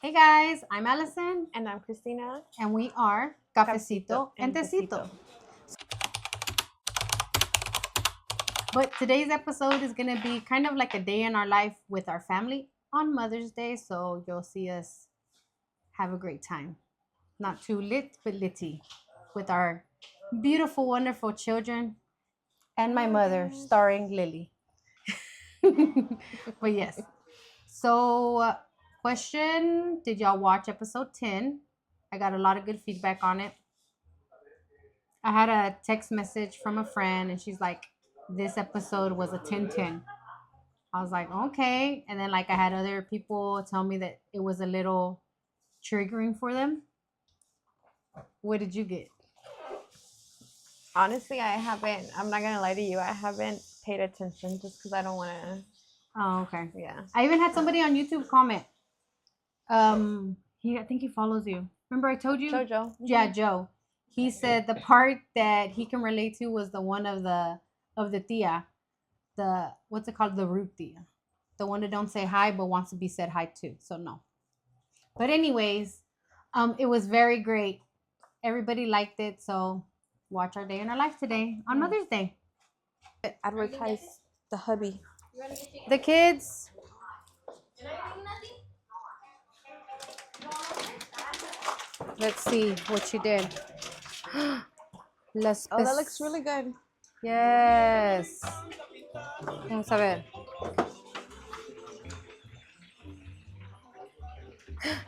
Hey guys, I'm Allison. And I'm Christina. And we are Cafecito and Tecito. But today's episode is going to be kind of like a day in our life with our family on Mother's Day. So you'll see us have a great time. Not too lit, but litty. With our beautiful, wonderful children and my mother, starring Lily. But yes. So, question, did y'all watch episode 10? I got a lot of good feedback on it. I had a text message from a friend and she's like, this episode was a 10-10. I was like, okay. And then I had other people tell me that it was a little triggering for them. What did you get? Honestly, I'm not going to lie to you. I haven't paid attention just because I don't want to. Oh, okay. Yeah. I even had somebody on YouTube comment. I think he follows you. Remember I told you? Jojo. Yeah, Joe. He said the part that he can relate to was the one of the tia. The, what's it called? The rude tia. The one that don't say hi but wants to be said hi to. So no. But anyways, it was very great. Everybody liked it. So watch our day in our life today on Mother's Day. Advertise the hubby. The kids. Let's see what you did. Oh, that looks really good. Yes. Vamos a ver.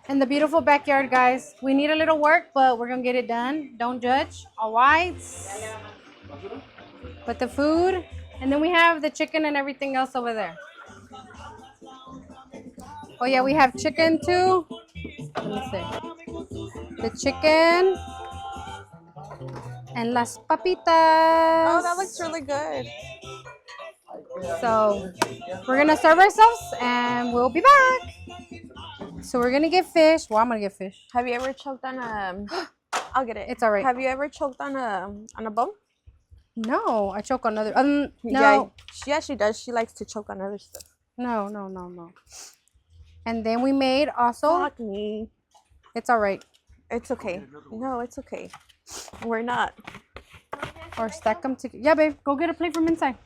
And the beautiful backyard, guys. We need a little work, but we're gonna get it done. Don't judge. All right. But the food, and then we have the chicken and everything else over there. Oh yeah, we have chicken too. Let me see. The chicken and las papitas. Oh, that looks really good. So we're gonna serve ourselves and we'll be back. So we're gonna get fish. Well, I'm gonna get fish. Have you ever choked on I'll get it. It's all right. Have you ever choked on a bone? No, I choke on other. No. Yeah, she does. She likes to choke on other stuff. No. And then we made also. Fuck me. It's all right. It's okay. No, it's okay. We're not. Or stack them together. Yeah, babe. Go get a plate from inside.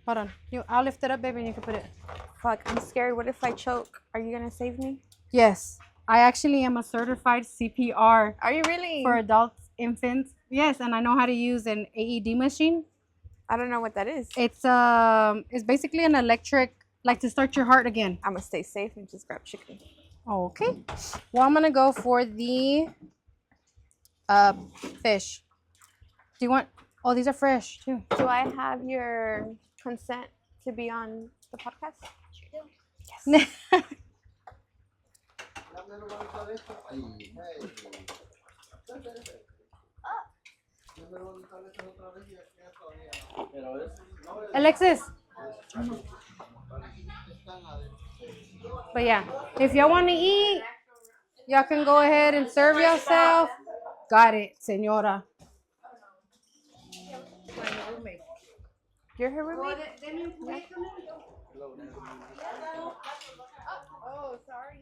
Hold on. I'll lift it up, baby, and you can put it. Fuck, I'm scared. What if I choke? Are you gonna save me? Yes. I actually am a certified CPR. Are you really? For adults, infants. Yes, and I know how to use an AED machine. I don't know what that is. It's basically an electric, like to start your heart again. I'm gonna stay safe and just grab chicken. Okay. Well, I'm gonna go for the fish. Do you want? Oh, these are fresh too. Do I have your consent to be on the podcast? Sure do. Yes. Alexis. But yeah, if y'all want to eat, y'all can go ahead and serve yourself. Got it, senora. You're her roommate? Oh, sorry.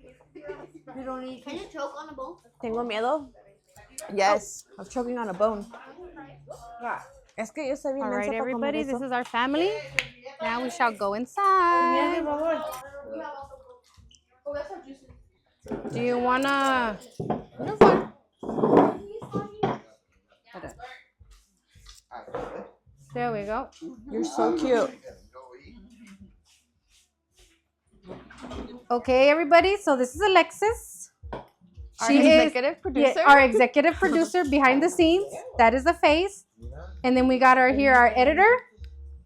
You don't eat. Can you choke on a bone? Tengo miedo. Yes, of choking on a bone. Es que yo soy bien All right, mensa para comer everybody, eso. this is our family. Now we shall go inside. Do you wanna? You're fine. There we go. You're so cute. Okay, everybody. So this is Alexis. Our executive producer. Yeah, our executive producer behind the scenes. That is the face. And then we got our editor,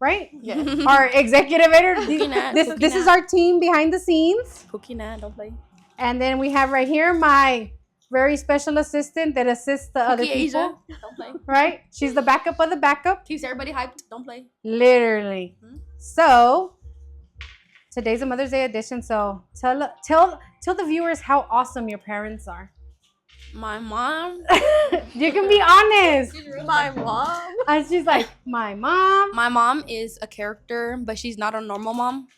right? Yeah. Our executive editor. This is our team behind the scenes. Pukina, don't play. And then we have right here my very special assistant that assists the other people. Asia, don't play. Right? She's the backup of the backup. Keeps everybody hyped, don't play. Literally. So today's a Mother's Day edition. So tell the viewers how awesome your parents are. My mom. You can be honest. My mom. And she's like, my mom. My mom is a character, but she's not a normal mom.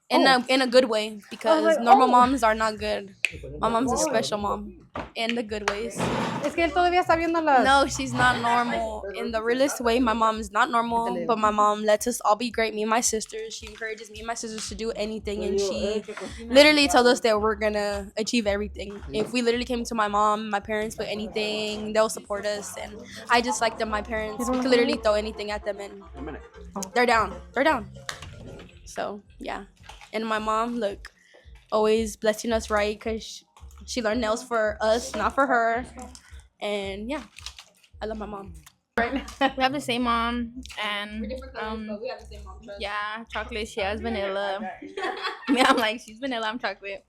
in a good way, because normal moms are not good. My mom's a special mom in the good ways. Es que él todavía está viendo las... No, she's not normal in the realest way. My mom is not normal, but my mom lets us all be great. Me and my sisters. She encourages me and my sisters to do anything, and she literally told us that we're gonna achieve everything. If we literally came to my mom, my parents with anything, they'll support us. And I just like that my parents, we could literally throw anything at them, and they're down. They're down. So yeah, and my mom, look, always blessing us right, because she learned nails for us, not for her. And yeah, I love my mom. We have the same mom, and we have the same mom. yeah, chocolate. She has vanilla. Me, I'm like, she's vanilla. I'm chocolate.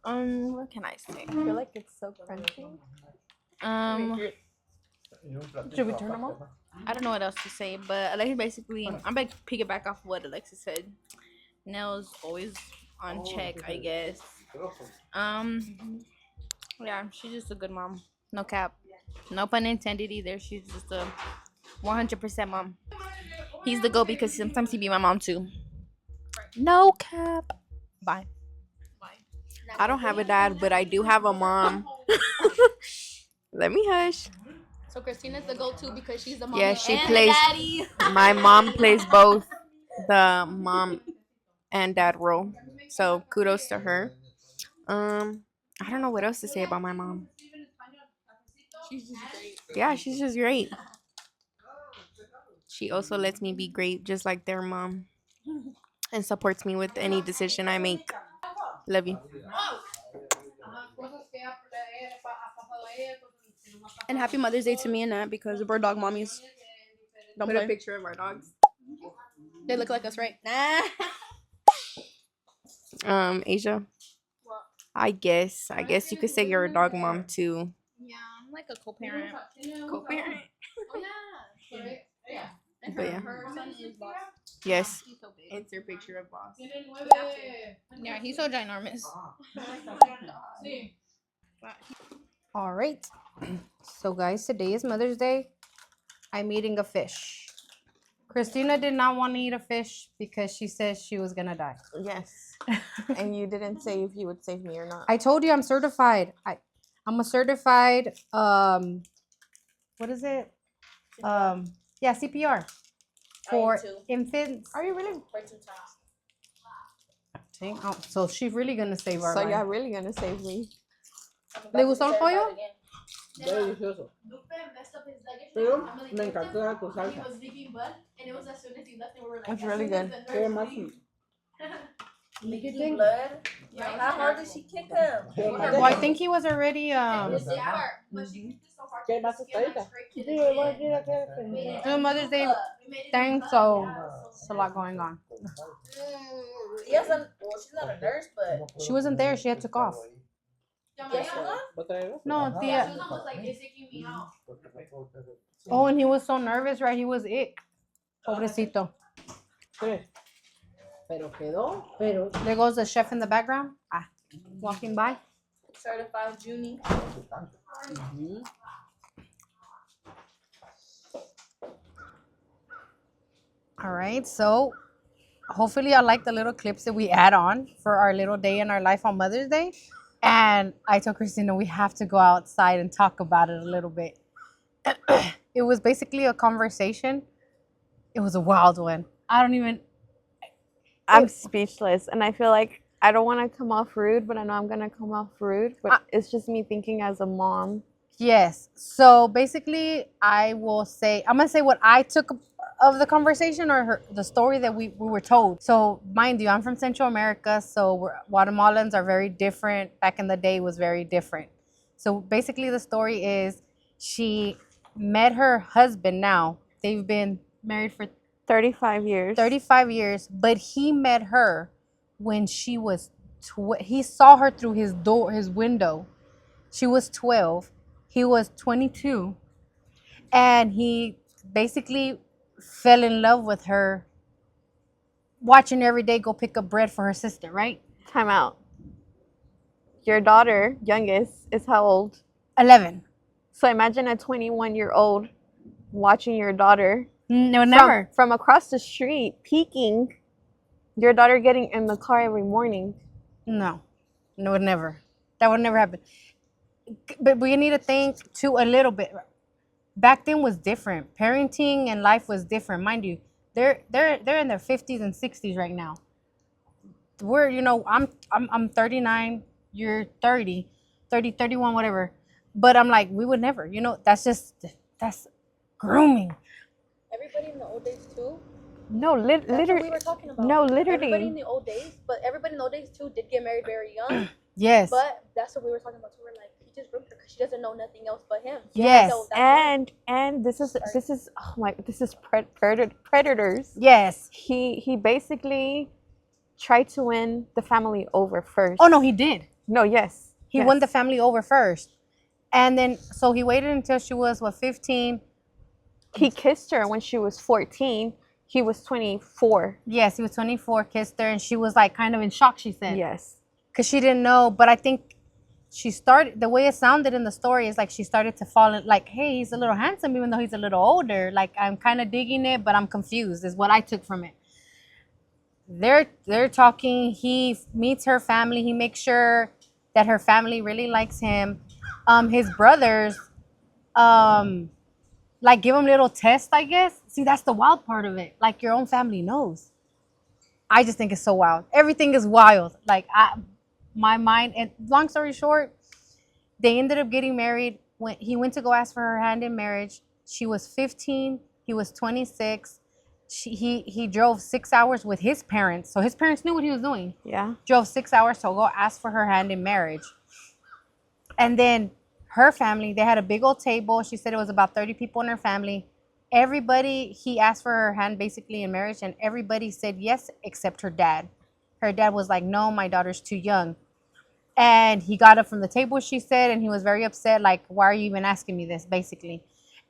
What can I say? I feel like it's so crunchy. Should we turn them off? I don't know what else to say, but Alexis basically, I'm like piggyback off what Alexis said. Nails always on check, I guess. Yeah, she's just a good mom. No cap. No pun intended either. She's just a 100% mom. He's the go because sometimes he be my mom too. No cap. Bye. I don't have a dad, but I do have a mom. Let me hush. So Christina's the go-to because she's the mom. Yeah, she and plays. the daddy. My mom plays both the mom and dad role. So kudos to her. I don't know what else to say about my mom. She's just great. Yeah, she's just great. She also lets me be great just like their mom, and supports me with any decision I make. Love you. And happy Mother's Day to me and Nat, because we're dog mommies. Don't Put a play. picture of our dogs. They look like us, right? Nah. Asia. I guess you could say you're a dog mom too. Yeah, I'm like a co-parent. Co-parent. Yeah. But yeah. Her son is Boss. Yes. He's so big. It's your picture of boss. Yeah, he's so ginormous. All right. So, guys, today is Mother's Day. I'm eating a fish. Christina did not want to eat a fish because she says she was going to die. Yes. And you didn't say if you would save me or not. I told you I'm certified. I'm a certified, what is it? Yeah, CPR for infants. Are you really? Oh, so she's really going to save our So life. you're really gonna save me? ¿Le gustó el pollo? Delicioso. Pero me encantó tu salsa. It's really good. Qué más. How hard did she kick him? Well, I think he was already, ¿Qué más está? doing Mother's Day thing, so it's a lot going on. Yes, well, she's not a nurse, but She wasn't there. She had took off. No, Tia. Oh, and he was so nervous, right? He was ick. Pobrecito. Pero quedó, pero. There goes the chef in the background. Walking by. certified Junie. All right, so hopefully I like the little clips that we add on for our little day in our life on Mother's Day. And I told Christina we have to go outside and talk about it a little bit. It was basically a conversation. It was a wild one. I'm speechless, and I feel like I don't want to come off rude, but I know I'm gonna come off rude. But it's just me thinking as a mom. Yes. So basically, I'm gonna say what I took of the conversation or the story that we were told. So mind you, I'm from Central America, so Guatemalans are very different. Back in the day, it was very different. So basically, the story is she met her husband. Now they've been married for 35 years. 35 years, but he met her when she was he saw her through his window. She was 12, he was 22, and he basically fell in love with her, watching her every day go pick up bread for her sister, right? Time out. Your daughter, youngest, is how old? 11. So imagine a 21-year-old watching your daughter No, never. from across the street, peeking Your daughter getting in the car every morning. No, no, would never. That would never happen. But we need to think too a little bit. Back then was different. Parenting and life was different, mind you. They're in their 50s and 60s right now. We're I'm 39, you're 30, 31, whatever. But I'm like, we would never. That's grooming. Everybody in the old days too. No, That's what literally. we were talking about. No, Everybody in literally. the old days, but everybody in the old days too did get married very young. Yes. But that's what we were talking about. So we're like, he just groomed her because she doesn't know nothing else but him. Yes. So that's why. And this is oh my, this is predators. Yes. He basically tried to win the family over first. Oh no, he did. No, yes. He won the family over first. And then so he waited until she was 15. He kissed her when she was 14. He was 24. Yes, he was 24, kissed her, and she was like kind of in shock, she said. Yes. Because she didn't know, but I think she started, the way it sounded in the story is like she started to fall in, like, hey, he's a little handsome even though he's a little older. Like, I'm kind of digging it, but I'm confused is what I took from it. They're talking, he meets her family, he makes sure that her family really likes him. His brothers, like give him little tests, I guess. See, that's the wild part of it. Like your own family knows. I just think it's so wild. Everything is wild. Like my mind, and long story short, they ended up getting married when he went to go ask for her hand in marriage. She was 15, he was 26. He drove 6 hours with his parents. So his parents knew what he was doing. Yeah. Drove 6 hours to go ask for her hand in marriage. And then her family, they had a big old table. She said it was about 30 people in her family. Everybody, he asked for her hand basically in marriage, and everybody said yes except her dad. Her dad was like, no, my daughter's too young. And he got up from the table, she said, and he was very upset, like, why are you even asking me this, basically?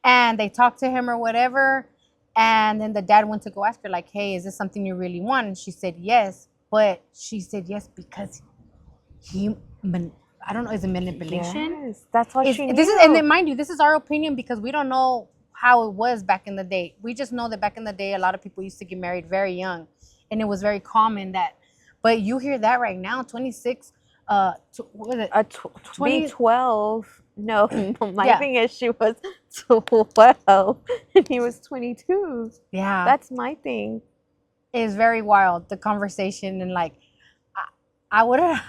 And they talked to him or whatever, and then the dad went to go ask her, like, hey, is this something you really want? And she said yes, but she said yes because I don't know, is it manipulation? Yes, that's all she knew. And then mind you, this is our opinion because we don't know how it was back in the day. We just know that back in the day, a lot of people used to get married very young, and it was very common that. But you hear that right now, 26. What was it? 12. No, my thing is she was 12 and he was 22. Yeah, That's my thing. it's very wild, the conversation, and like I would have.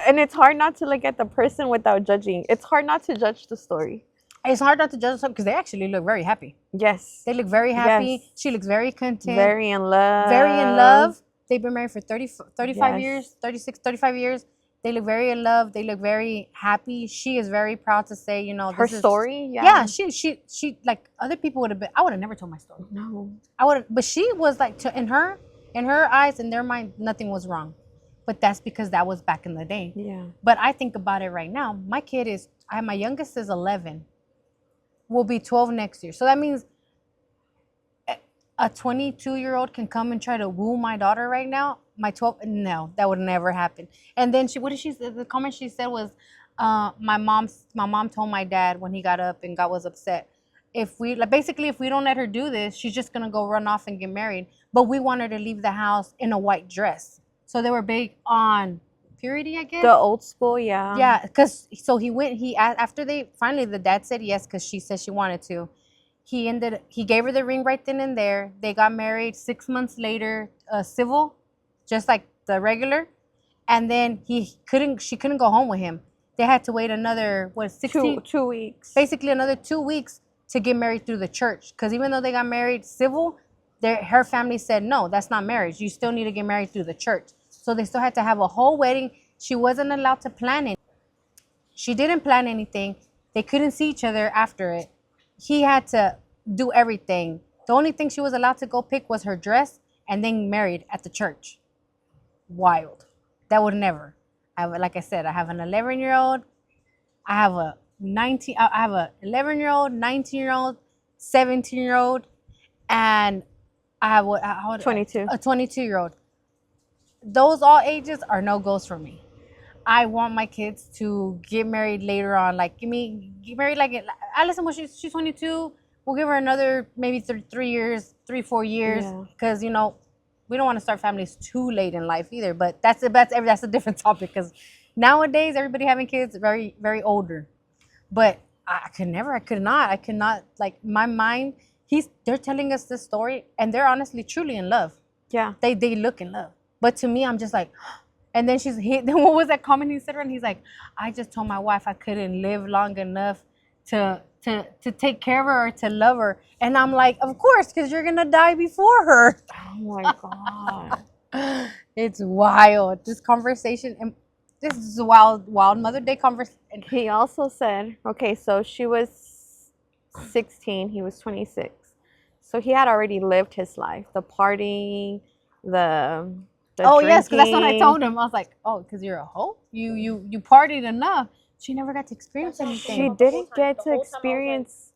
And it's hard not to look at the person without judging. It's hard not to judge the story. It's hard not to judge them because they actually look very happy. Yes. They look very happy. Yes. She looks very content. Very in love. Very in love. They've been married for 35 Yes. years, 36, 35 years. They look very in love. They look very happy. She is very proud to say, Her story. Yeah, she like other people would have been. I would have never told my story. No. I would, but she was like in her eyes, in their mind, nothing was wrong. But that's because that was back in the day. Yeah. But I think about it right now. My kid is, my youngest is 11. Will be 12 next year. So that means a 22-year-old can come and try to woo my daughter right now. My 12, no, that would never happen. And then the comment she said was, my mom told my dad when he got up and was upset, if we don't let her do this, she's just gonna go run off and get married. But we want her to leave the house in a white dress. So they were big on purity, I guess. The old school, yeah. Yeah, because so after the dad said yes because she said she wanted to. He gave her the ring right then and there. They got married 6 months later, civil, just like the regular. And then she couldn't go home with him. They had to wait another 16 2 weeks. basically another 2 weeks to get married through the church. Because even though they got married civil, her family said, no, that's not marriage. You still need to get married through the church. So they still had to have a whole wedding. She wasn't allowed to plan it. She didn't plan anything. They couldn't see each other after it. He had to do everything. The only thing she was allowed to go pick was her dress and then married at the church. Wild. That would never. Like I said, I have an 11-year-old. I have a 11-year-old, 19-year-old, 17-year-old, and I have 22. A 22-year-old. Those all ages are no goes for me. I want my kids to get married later on. Like, get married like Allison, when she's 22, we'll give her another maybe 4 years, because we don't want to start families too late in life either. But that's a different topic because nowadays everybody having kids very very older. But I could not. Like my mind, they're telling us this story and they're honestly truly in love. Yeah. They look in love. But to me, I'm just like, and then then what was that comment he said? And he's like, I just told my wife I couldn't live long enough to take care of her or to love her. And I'm like, of course, because you're gonna die before her. Oh my God. It's wild. This conversation, and this is a wild Mother Day conversation. He also said, okay, so she was 16, he was 26. So he had already lived his life, the partying, the Oh yes, because that's what I drinking. told him. I was like, oh, because you're a hoe. You partied enough. She never got to experience anything. She didn't get to experience.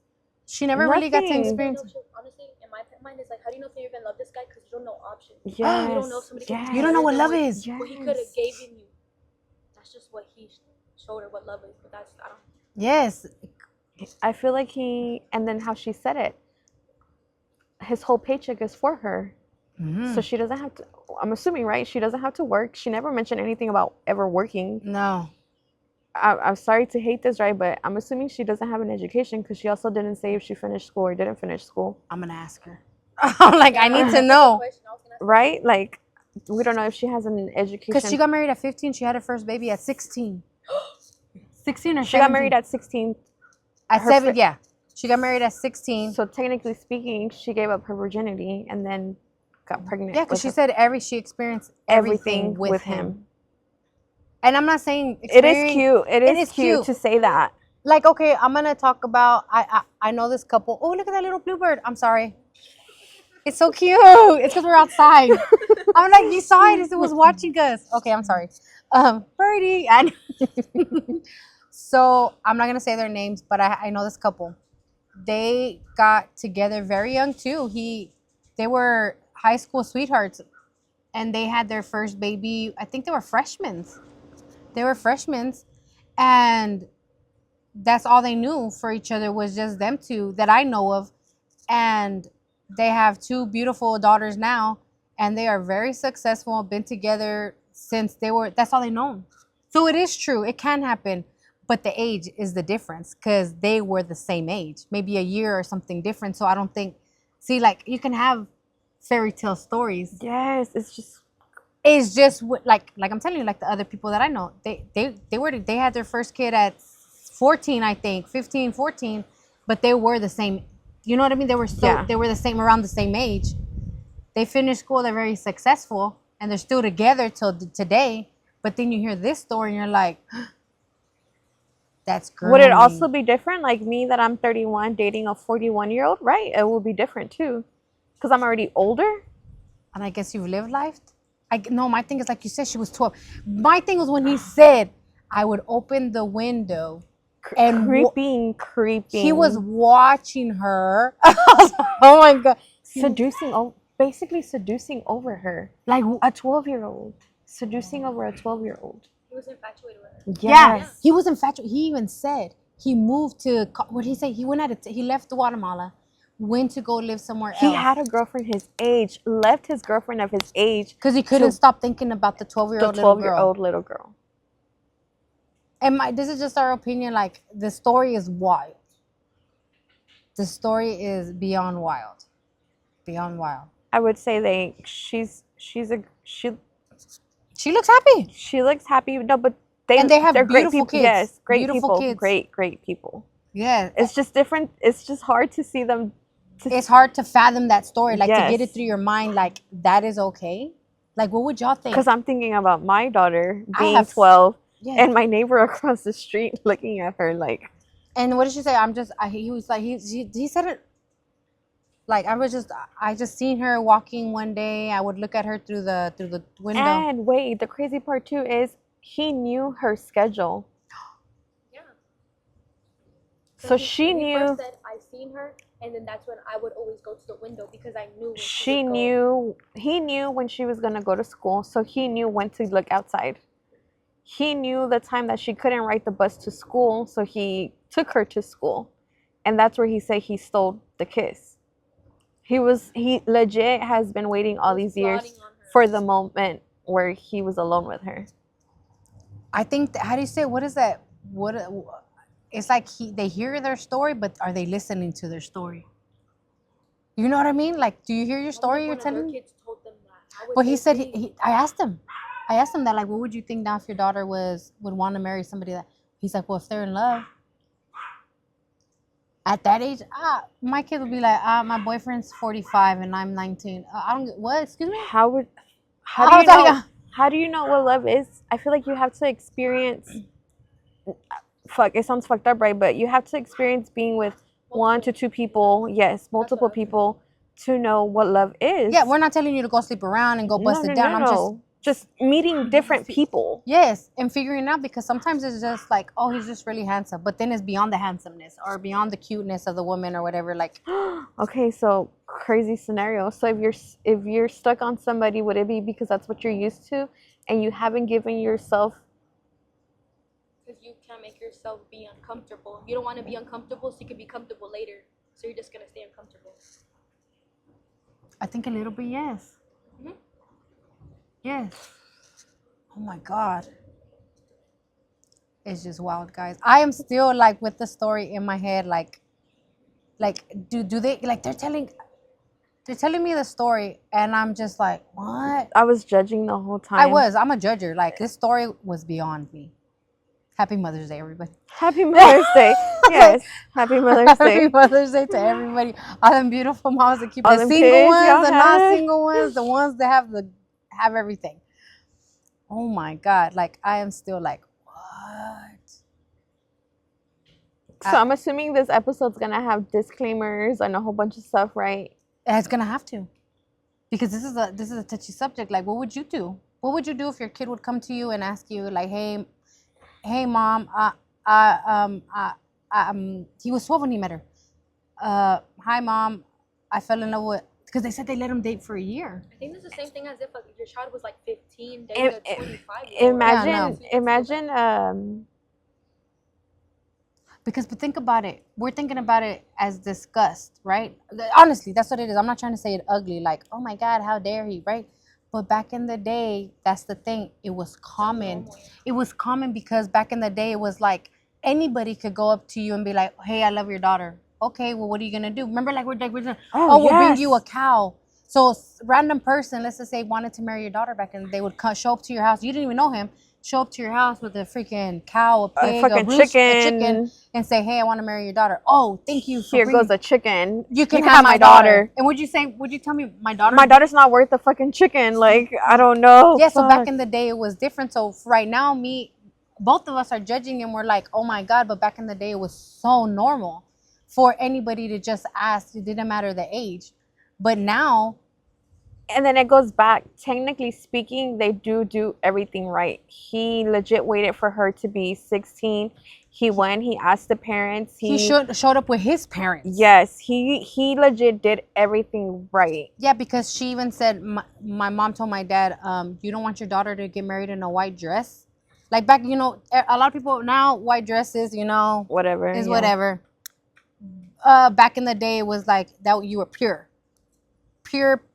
She never really got to nothing. experience. Honestly, in my mind, it's like, how do you know if you even love this guy? Because you don't know options. Yes. You don't know if somebody can You don't know what love is. Yes. What he could have given you. That's just what he showed her what love is. But that's, I don't. Yes. I feel like and then how she said it, his whole paycheck is for her. Mhm. So she doesn't have to, I'm assuming, right? She doesn't have to work. She never mentioned anything about ever working. No. I'm sorry to hate this, right? But I'm assuming she doesn't have an education because she also didn't say if she finished school or didn't finish school. I'm gonna ask her. I'm like, I need to know. Right? Like, we don't know if she has an education. Because she got married at 15. She had her first baby at 16. 16 or 17. She got married at 16. At 7, yeah. She got married at 16. So technically speaking, she gave up her virginity and then got pregnant. Yeah, because with she her. said she experienced everything with him. And I'm not saying It is cute. It is cute to say that. Like, okay, I'm gonna talk about. I know this couple. Oh, look at that little bluebird. I'm sorry. It's so cute. It's because we're outside. I'm like, you saw it as it was watching us. Okay, I'm sorry. Birdie. And so I'm not gonna say their names, but I know this couple. They got together very young too. They were high school sweethearts, and they had their first baby. I think they were freshmen. And that's all they knew for each other was just them two that I know of. And they have 2 beautiful daughters now, and they are very successful, been together since that's all they know. So it is true, it can happen, but the age is the difference because they were the same age, maybe a year or something different. So I don't think, like, you can have fairy tale stories. Yes, it's just like I'm telling you, like the other people that I know, they had their first kid at 14, I think, 15, 14, but they were the same. You know what I mean? They were they were the same, around the same age. They finished school, they're very successful, and they're still together till today. But then you hear this story and you're like, that's great. Would it also be different? Like me, that I'm 31, dating a 41-year-old, right? It will be different too, because I'm already older. And I guess you've lived life. No, my thing is like you said, she was 12. My thing was when he said, I would open the window and creeping. He was watching her. Oh my God. Basically seducing over her. Like a 12-year-old. Seducing over a 12-year-old. He was infatuated with her. Yeah, he was infatuated. He even said he moved to, what did he say? He left Guatemala, went to go live somewhere else. He had a girlfriend his age, left his girlfriend of his age. Because he couldn't stop thinking about the 12-year-old little girl. And this is just our opinion. Like, the story is wild. The story is beyond wild. Beyond wild. I would say she looks happy. She looks happy. No, but they have they're beautiful great people. kids. Yes, great Beautiful people. kids. Great people. Yeah. It's just different. It's just hard to see them. It's hard to fathom that story. Like, Yes. to get it through your mind, like, that is okay. Like, what would y'all think? Because I'm thinking about my daughter being 12 Yeah. and my neighbor across the street looking at her like. And what did she say? He was like, he said it. Like, I just seen her walking one day. I would look at her through the window. And wait, the crazy part too is he knew her schedule. Yeah. So she knew. First said, I seen her, and then that's when I would always go to the window because I knew. He knew when she was gonna go to school, so he knew when to look outside. He knew the time that she couldn't ride the bus to school, so he took her to school, and that's where he said he stole the kiss. He legit has been waiting all these years. for the moment where he was alone with her. I think how do you say, what is that? What it's like they hear their story, but are they listening to their story? You know what I mean? Like, do you hear your story you're telling me? Well, he said I asked him that, like, what would you think now if your daughter would want to marry somebody that? He's like, well, if they're in love at that age, my kid would be like, my boyfriend's 45 and I'm 19. I don't get what? Excuse me. How do you know what love is? I feel like you have to experience. Fuck, it sounds fucked up, right? But you have to experience being with 1 to 2 people, yes, multiple people, to know what love is. Yeah, we're not telling you to go sleep around and go bust it down. I'm just meeting different people. Yes, and figuring out, because sometimes it's just like, oh, he's just really handsome, but then it's beyond the handsomeness or beyond the cuteness of the woman or whatever. Like, okay, so crazy scenario. So if you're stuck on somebody, would it be because that's what you're used to, and you haven't given yourself? Because you can't make yourself be uncomfortable. You don't want to be uncomfortable, so you can be comfortable later. So you're just gonna stay uncomfortable. I think a little bit, yes. Mm-hmm. Yes. Oh my God. It's just wild, guys. I am still like with the story in my head, like do they, like, they're telling me the story and I'm just like, what? I was judging the whole time. I'm a judger. Like, this story was beyond me. Happy Mother's Day, everybody. Happy Mother's Day. Yes. Happy Mother's Day. Happy Mother's Day to everybody. All them beautiful moms that keep all the them single kids, ones, the non-single ones, the ones that have everything. Oh my God. Like, I am still like, what? So I'm assuming this episode's gonna have disclaimers and a whole bunch of stuff, right? It's gonna have to. Because this is a touchy subject. Like, what would you do? What would you do if your kid would come to you and ask you, like, hey mom, he was 12 when he met her. Hi mom, I fell in love with, because they said they let him date for a year. I think it's the same thing as if your child was like 15, dating a 25-year-old. Imagine. But think about it. We're thinking about it as disgust, right? Honestly, that's what it is. I'm not trying to say it ugly, like, oh my God, how dare he, right? But back in the day, that's the thing. It was common. It was common because back in the day, it was like anybody could go up to you and be like, hey, I love your daughter. Okay, well, what are you going to do? Remember, like, we'll bring you a cow. So random person, let's just say, wanted to marry your daughter back in the day, they would show up to your house. You didn't even know him. Show up to your house with a freaking cow, a pig, a chicken, and say, hey, I want to marry your daughter. Oh, thank you. Here goes a chicken. You can have my daughter. And would you tell me my daughter? My daughter's not worth the fucking chicken. Like, I don't know. Yeah, so back in the day, it was different. So right now, both of us are judging and we're like, oh my God. But back in the day, it was so normal for anybody to just ask. It didn't matter the age. But now. And then it goes back. Technically speaking, they do everything right. He legit waited for her to be 16. He went. He asked the parents. He showed up with his parents. Yes, he legit did everything right. Yeah, because she even said, my mom told my dad, you don't want your daughter to get married in a white dress. Like back, a lot of people now, white dresses, whatever is whatever. Back in the day, it was like that you were pure.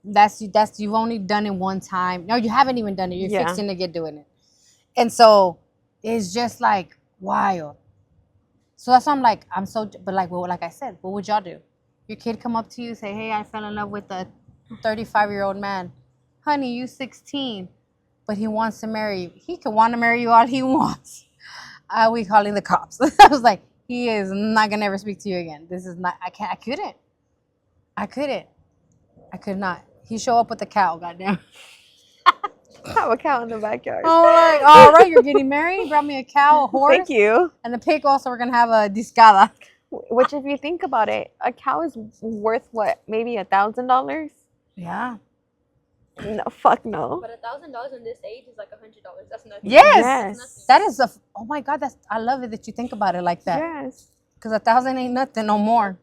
That's you've only done it one time. No, you haven't even done it. You're fixing to get doing it. And so it's just like wild. So that's why I'm like, but like, well, like I said, what would y'all do? Your kid come up to you, say, hey, I fell in love with a 35-year-old man. Honey, you 16, but he wants to marry you. He can want to marry you all he wants. We calling the cops. I was like, he is not gonna ever speak to you again. This is not. I could not. He show up with a cow, goddamn. Have a cow in the backyard. Oh, like, all right, you're getting married. Brought me a cow, a horse. Thank you. And the pig also, we're gonna have a discada. Which, if you think about it, a cow is worth what? Maybe $1,000. Yeah. No, fuck no. But $1,000 in this age is like $100. That's nothing. Yes. That is oh my God, I love it that you think about it like that. Yes. Because 1,000 ain't nothing no more.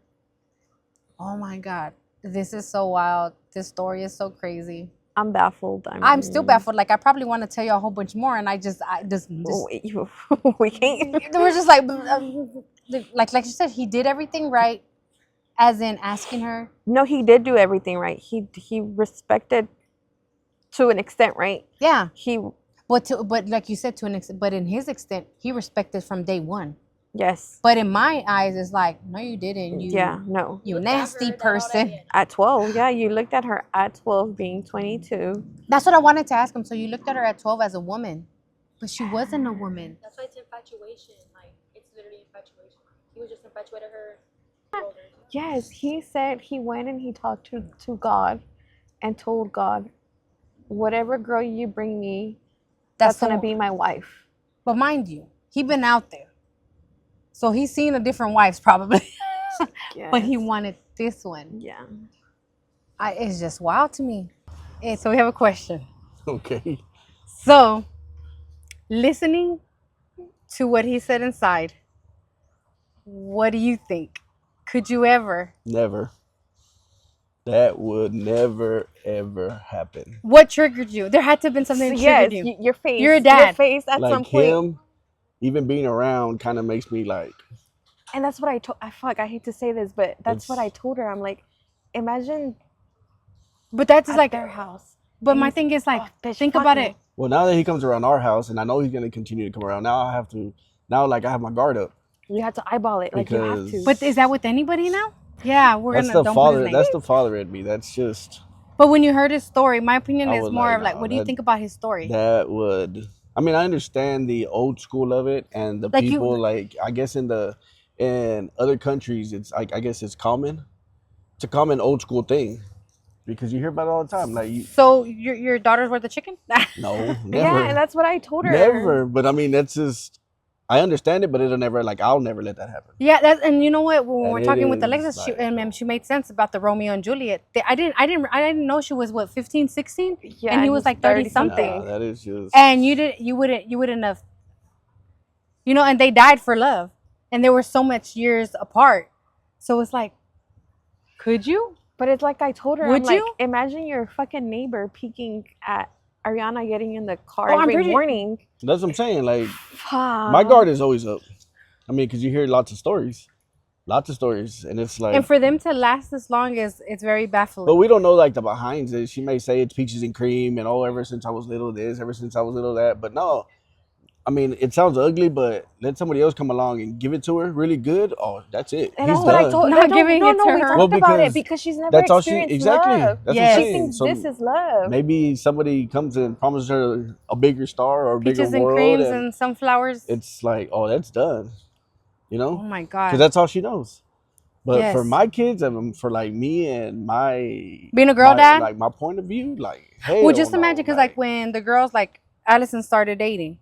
Oh my God. This is so wild. This story is so crazy. I'm baffled. I'm still baffled. Like, I probably want to tell you a whole bunch more, and I just we can't. We're just like you said, he did everything right, as in asking her. No, he did do everything right. He respected to an extent, right? Yeah. He, But like you said, to an extent, but in his extent, he respected from day one. yes. But in my eyes, it's like, no, you didn't. No. You nasty person. At 12, yeah, you looked at her at 12 being 22. That's what I wanted to ask him. So you looked at her at 12 as a woman, but she wasn't a woman. That's why it's infatuation. Like, it's literally infatuation. He was just infatuated her. Yes, he said he went and he talked to God and told God, whatever girl you bring me, that's going to be my wife. But mind you, he been out there. So he's seen a different wives probably. But he wanted this one. Yeah. It's just wild to me. And so we have a question. Okay. So, listening to what he said inside, what do you think? Could you ever? Never. That would never, ever happen. What triggered you? There had to have been something that triggered you. Your face. You're a dad. Your face at Like some point. him, even being around kind of makes me like, And that's what I told. I hate to say this, but that's what I told her. I'm like, imagine. But that's at like their house. But my thing is like, bitch, think fuck about me. it. well, now that he comes around our house and I know he's going to continue to come around, now I have to, like I have my guard up. You have to eyeball it. Like you have to. Because- But is that with anybody now? Yeah, we're That's gonna the don't father. put his name. That's the father in me. That's just, But when you heard his story, my opinion I is was more like, of like, nah, what do you that- think about his story? that would, I mean, I understand the old school of it and the Like you- people, like, I guess in other countries, it's like, I guess it's common. It's a common old school thing because you hear about it all the time. Like, So your daughters were the chicken? no, never. Yeah, and that's what I told her. Never. But I mean, that's just, I understand it, but it'll never, like, I'll never let that happen. Yeah, that's, and you know what? When And we're it talking with is, Alexis, she, like- and she made sense about the Romeo and Juliet. I didn't know she was what 15, 16, Yeah, and he was he's like 30 Nah, something. that is just. And you wouldn't have, and they died for love, and they were so much years apart. So it's like, could you? But it's like I told her. Would I'm like, you? imagine your fucking neighbor peeking at Ariana getting in the car Oh, I'm every pretty- morning. That's what I'm saying. Like, Fuck. my guard is always up. I mean, because you hear lots of stories. And it's like, And for them to last this long it's very baffling. but we don't know like the behinds. It. She may say it's peaches and cream, and ever since I was little this, ever since I was little that. But no, I mean, it sounds ugly, but let somebody else come along and give it to her really good. Oh, that's it. And He's that's what I done. told. Not No, giving no, it no, to we her. talked Well, about it because because she's never That's all she experienced exactly. love. That's Yes. what I'm She saying. thinks So this is love. maybe somebody comes and promises her a bigger star or a bigger Peaches and world, creams and and sunflowers. it's like, oh, that's done. You Oh know, my because god. that's all she knows. But Yes. for my kids and for like me and my Being a girl dad? like my point of view, like, hey, Well, just imagine, because like when the girls, like Allison started dating,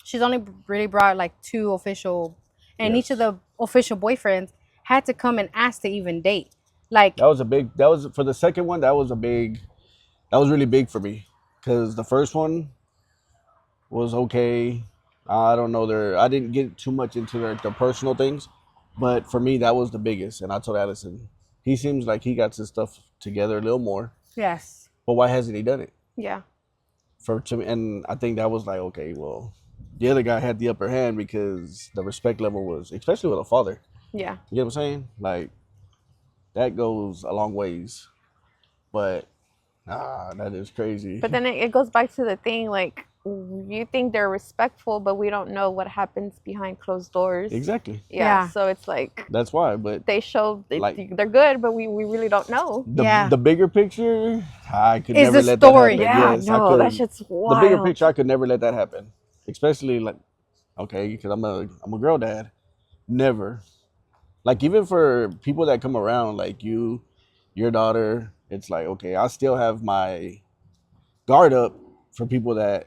she's only really brought like 2 official, and each of the official boyfriends had to come and ask to even date. Like, that was for the second one. That was really big for me because the first one was okay. I don't know I didn't get too much into their personal things, but for me that was the biggest. And I told Allison, he seems like he got his stuff together a little more, yes. but why hasn't he done it? Yeah. And I think that was like, okay, well, the other guy had the upper hand because the respect level was, especially with a father. Yeah. You know what I'm saying? Like, that goes a long ways. But, that is crazy. But then it goes back to the thing, like, you think they're respectful, but we don't know what happens behind closed doors. Exactly. Yeah. So it's like That's why. But they show Like- they're good, but we really don't know. the bigger picture, I could Is never the let story. that happen. Yeah, Yes, I no, could. that shit's wild. The bigger picture, I could never let that happen. Especially like, okay, because I'm a girl dad. Never. Like, even for people that come around, like your daughter, it's like, okay, I still have my guard up for people that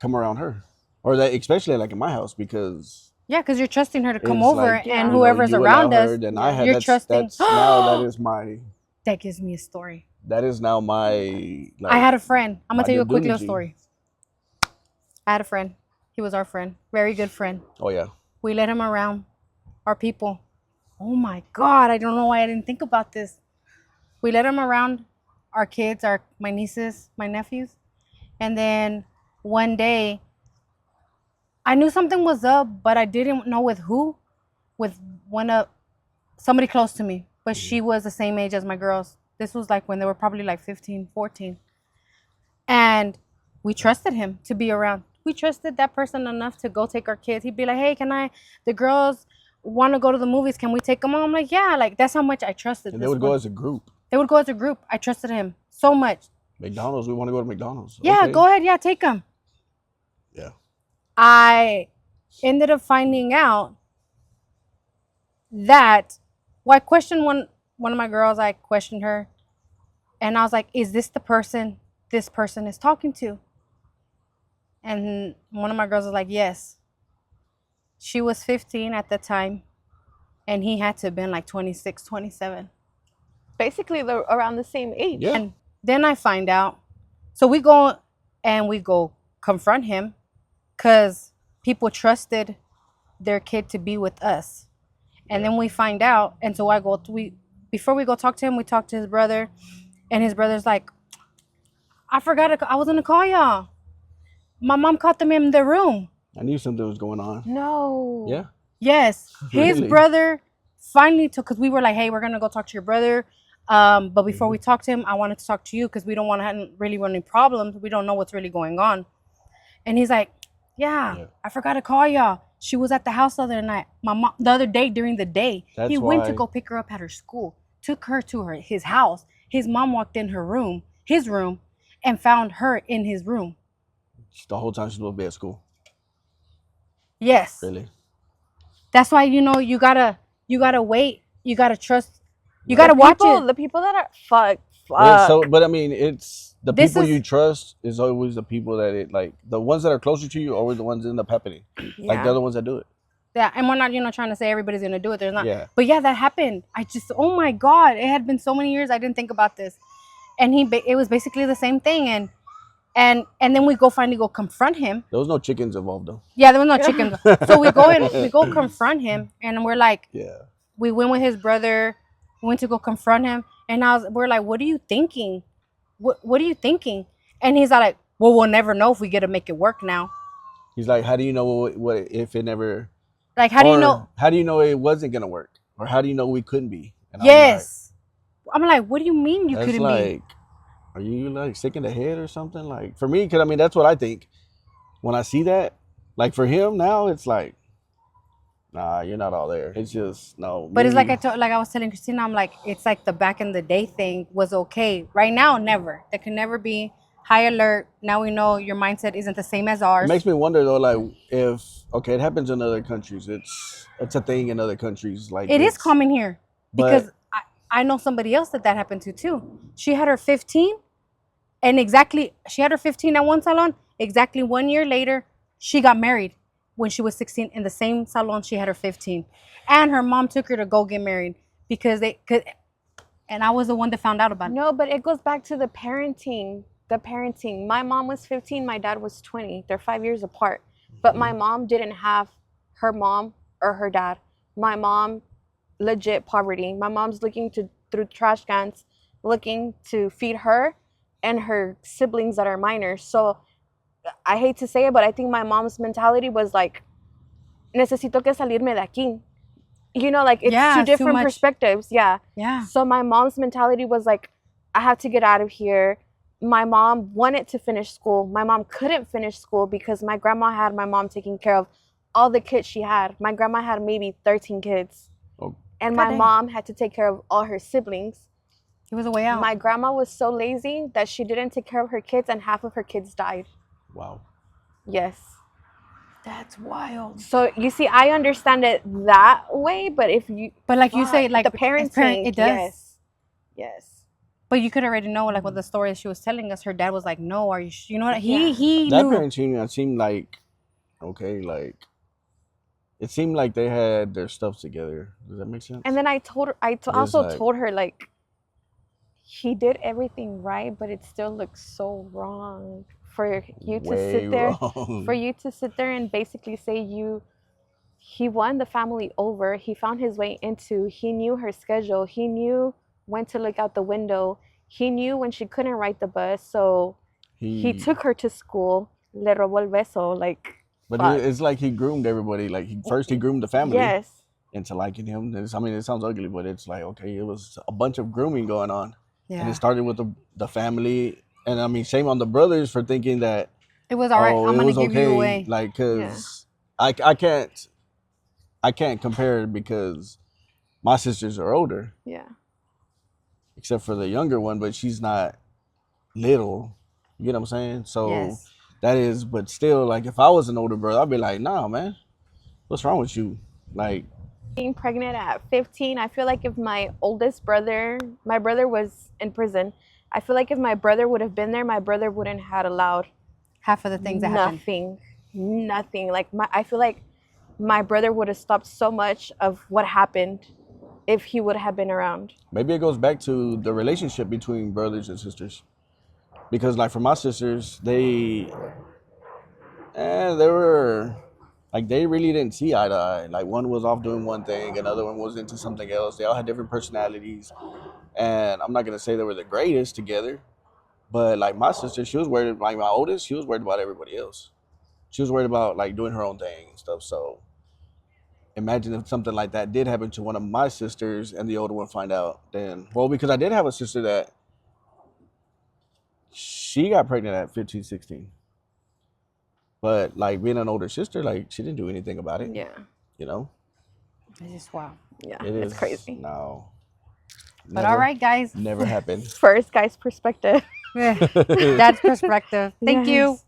come around her, or that especially like in my house, because Yeah, because you're trusting her to come it's over, like, and you know, whoever's you allow around her, us, then I have, you're that's, trusting. That's now that is my. That gives me a story. That is now my. Like, I had a friend. I'm my gonna tell you a quick little due story. I had a friend. He was our friend, very good friend. Oh yeah. We let him around our people. Oh my God, I don't know why I didn't think about this. We let him around our kids, my nieces, my nephews. And then one day, I knew something was up, but I didn't know with who. With somebody close to me. But she was the same age as my girls. This was like when they were probably like 15, 14. And we trusted him to be around. We trusted that person enough to go take our kids. He'd be like, hey, the girls want to go to the movies. Can we take them on? I'm like, yeah, like that's how much I trusted And this they would one. go as a group. They would go as a group. I trusted him so much. McDonald's, we want to go to McDonald's. Yeah, Okay. go ahead. Yeah, take them. Yeah. I ended up finding out that, well, I questioned one of my girls. I questioned her, and I was like, is this the person this person is talking to? And one of my girls was like, yes. She was 15 at the time, and he had to have been like 26, 27. Basically, they're around the same age. Yeah. And then I find out. So we go confront him because people trusted their kid to be with us. And then we find out. And so before we go talk to him, we talk to his brother. And his brother's like, I forgot, I was going to call y'all. My mom caught them in their room. I knew something was going on. No. Yeah. Yes. His Really? brother finally took, because we were like, hey, we're going to go talk to your brother. But before we talk to him, I wanted to talk to you because we don't want to really run any problems. We don't know what's really going on. And he's like, yeah, I forgot to call y'all. She was at the house the other night. My mom, the other day during the day, That's he went to why- go pick her up at her school, took her to his house. His mom walked in his room, and found her in his room. The whole time she was supposed to be at school. Yes. Really? That's why, you gotta wait. You gotta trust. You gotta watch it. The people that are fuck. Yeah, so, but I mean, it's the This people is- you trust is always the people that the ones that are closer to you are always the ones that end up happening. Like they're the ones that do it. Yeah, and we're not, trying to say everybody's gonna do it. There's not. Yeah. But yeah, that happened. Oh my God, it had been so many years I didn't think about this, and it was basically the same thing, and then we finally go confront him. There was no chickens involved though. Yeah, there was no chicken. So we go confront him, and we're like, Yeah. we went with his brother, we went to go confront him, and we're like, what are you thinking? What are you thinking? And he's like, well, we'll never know if we get to make it work now. He's like, how do you know what if it never? Like, how do you know? How do you know it wasn't gonna work? Or how do you know we couldn't be? And Yes. I'm like, what do you mean you that's couldn't like, are you like sick in the head or something? Like for me, because I mean that's what I think when I see that. Like for him now, it's like, nah, you're not all there. It's just no. But it's me- like I was telling Christina, I'm like, it's like the back in the day thing was okay. Right now, never. There can never be. High alert. Now we know your mindset isn't the same as ours. It makes me wonder though, like if it happens in other countries. It's a thing in other countries. Like It is it's- common here but- because I know somebody else that happened to too. She had her 15, and she had her 15 at one salon. Exactly 1 year later, she got married when she was 16 in the same salon she had her 15, and her mom took her to go get married because and I was the one that found out about it. No, but it goes back to the parenting. My mom was 15, my dad was 20. They're 5 years apart. But my mom didn't have her mom or her dad. My mom, legit poverty. My mom's looking through trash cans, looking to feed her and her siblings that are minors. So I hate to say it, but I think my mom's mentality was like, necesito que salirme de aquí. Like it's Yeah, two it's too different much. perspectives. Yeah. Yeah. So my mom's mentality was like, I have to get out of here. My mom wanted to finish school. My mom couldn't finish school because my grandma had my mom taking care of all the kids she had. My grandma had maybe 13 kids. Oh. And God my dang. mom had to take care of all her siblings. It was a way out. My grandma was so lazy that she didn't take care of her kids and half of her kids died. Wow. Yes. That's wild. So you see, I understand it that way, but if you But like you say, fuck, like the as parenting, it does. Yes. Yes. But you could already know, like with the story she was telling us, her dad was like, "No, are you? You know what? Yeah. He That knew." parenting seemed like okay, like it seemed like they had their stuff together. Does that make sense? And then I told her, was also like- told her, like, he did everything right, but it still looks so wrong for you to Way sit there, wrong. for you to sit there and basically say he won the family over. He found his way he knew her schedule. He knew when to look out the window. He knew when she couldn't ride the bus. So he took her to school. Le robó el beso. Like, But fuck. it's like he groomed everybody. Like he groomed the family Yes. into liking him. I mean, it sounds ugly, but it's like okay, it was a bunch of grooming going on, Yeah. and it started with the family, And I mean, shame on the brothers for thinking that, It was all right. oh, I'm it gonna was give okay. you away. Like, cause I can't compare it because my sisters are older, Yeah. except for the younger one, but she's not little. You get what I'm saying? So Yes. that is, but still, like, if I was an older brother, I'd be like, nah, man, what's wrong with you? Like, Being pregnant at 15, I feel like if my oldest brother, my brother was in prison, I feel like if my brother would have been there, my brother wouldn't have allowed Half of the things that happened. nothing. Like I feel like my brother would have stopped so much of what happened if he would have been around. maybe it goes back to the relationship between brothers and sisters. Because, like, for my sisters, they were, like, they really didn't see eye to eye. Like, one was off doing one thing, another one was into something else. They all had different personalities. And I'm not going to say they were the greatest together, but, like, my sister, she was worried, like, my oldest, she was worried about everybody else. She was worried about, like, doing her own thing and stuff. So imagine if something like that did happen to one of my sisters and the older one find out, then, well, because I did have a sister that she got pregnant at 15, 16. But, like, being an older sister, like, she didn't do anything about it. Yeah. You know? It's just wow. Yeah. It It's is crazy. No. But all right, guys. Never happened. First guy's perspective. Dad's perspective. Thank you. Yes.